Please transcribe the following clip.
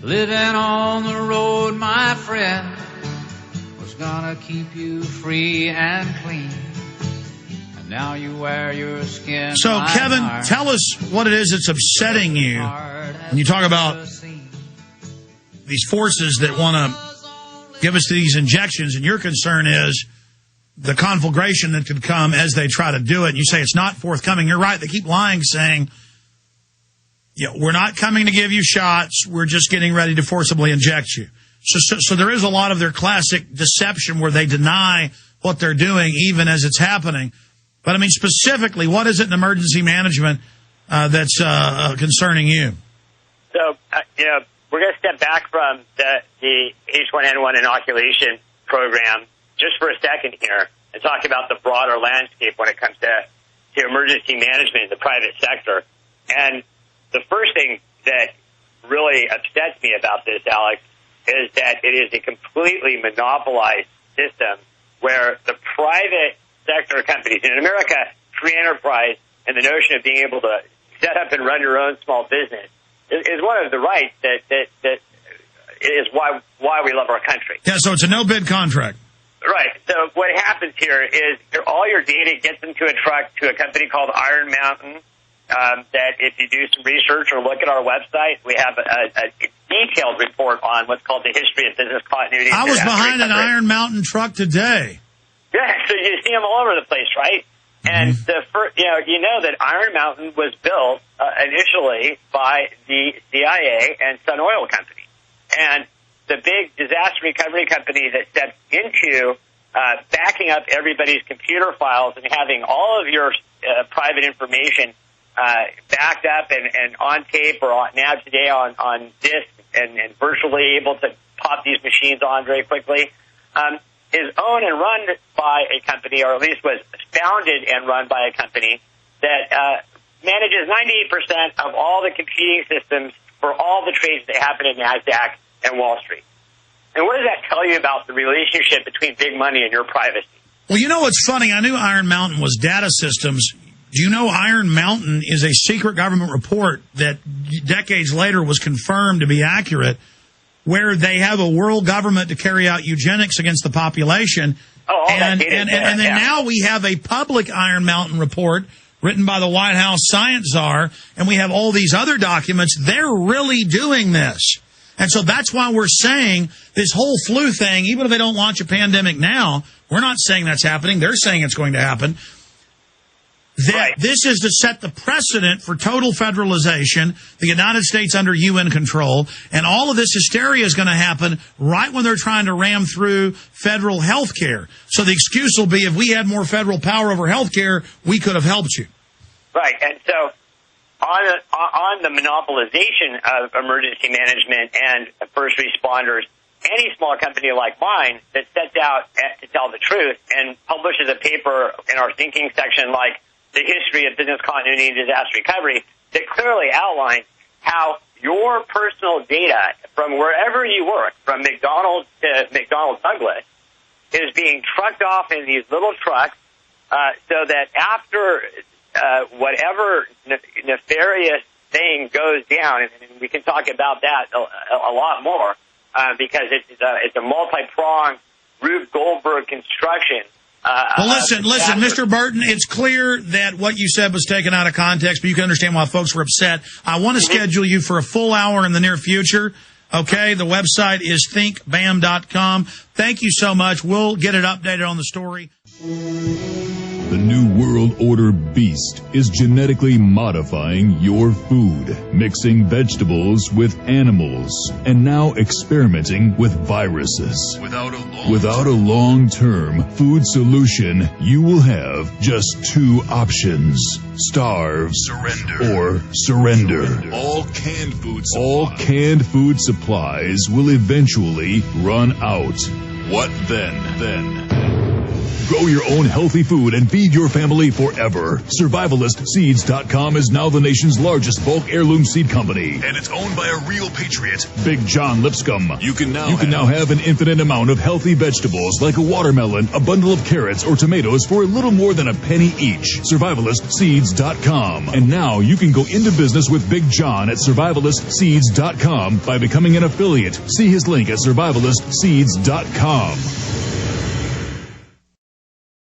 Living on the road, my friend, was gonna keep you free and clean. And now you wear your skin. So, Kevin, tell us what it is that's upsetting you when you talk about these forces that want to give us these injections, and your concern is the conflagration that could come as they try to do it. And you say it's not forthcoming. You're right. They keep lying, saying, we're not coming to give you shots. We're just getting ready to forcibly inject you. So there is a lot of their classic deception where they deny what they're doing even as it's happening. But, I mean, specifically, what is it in emergency management that's concerning you? So, we're going to step back from the H1N1 inoculation program just for a second here and talk about the broader landscape when it comes to emergency management in the private sector. And the first thing that really upsets me about this, Alex, is that it is a completely monopolized system where the private sector companies, in America, free enterprise and the notion of being able to set up and run your own small business is one of the rights that is why we love our country. Yeah, so it's a no-bid contract. Right. So what happens here is all your data gets into a truck to a company called Iron Mountain. That if you do some research or look at our website, we have a detailed report on what's called the history of business continuity. I was behind an Iron Mountain truck today. Yeah, so you see them all over the place, right? And the first, you know that Iron Mountain was built initially by the CIA and Sun Oil Company, and the big disaster recovery company that stepped into backing up everybody's computer files and having all of your private information backed up and on tape or now today on disk and virtually able to pop these machines on very quickly, is owned and run by a company, or at least was founded and run by a company that manages 98% of all the computing systems for all the trades that happen in NASDAQ and Wall Street. And what does that tell you about the relationship between big money and your privacy? Well, you know what's funny? I knew Iron Mountain was data systems. Do you know Iron Mountain is a secret government report that decades later was confirmed to be accurate, where they have a world government to carry out eugenics against the population. And then now we have a public Iron Mountain report written by the White House science czar, and we have all these other documents. They're really doing this. And so that's why we're saying this whole flu thing, even if they don't launch a pandemic now, we're not saying that's happening. They're saying it's going to happen. This is to set the precedent for total federalization, the United States under UN control, and all of this hysteria is going to happen right when they're trying to ram through federal health care. So the excuse will be, if we had more federal power over health care, we could have helped you. Right, and so on the monopolization of emergency management and first responders, any small company like mine that sets out to tell the truth and publishes a paper in our thinking section like the history of business continuity and disaster recovery that clearly outlines how your personal data from wherever you work, from McDonald's to McDonnell Douglas, is being trucked off in these little trucks so that after whatever nefarious thing goes down, and we can talk about that a lot more because it's a multi-pronged Rube Goldberg construction. Well, listen, Mr. Burton, it's clear that what you said was taken out of context, but you can understand why folks were upset. I want to schedule you for a full hour in the near future. Okay, the website is thinkbam.com. Thank you so much. We'll get it updated on the story. The New World Order beast is genetically modifying your food, mixing vegetables with animals, and now experimenting with viruses. Without a long-term food solution, you will have just two options: starve, or surrender. All canned food supplies will eventually run out. What then? Grow your own healthy food and feed your family forever. SurvivalistSeeds.com is now the nation's largest bulk heirloom seed company, and it's owned by a real patriot, Big John Lipscomb. You can now have an infinite amount of healthy vegetables like a watermelon, a bundle of carrots, or tomatoes for a little more than a penny each. SurvivalistSeeds.com. And now you can go into business with Big John at SurvivalistSeeds.com by becoming an affiliate. See his link at SurvivalistSeeds.com.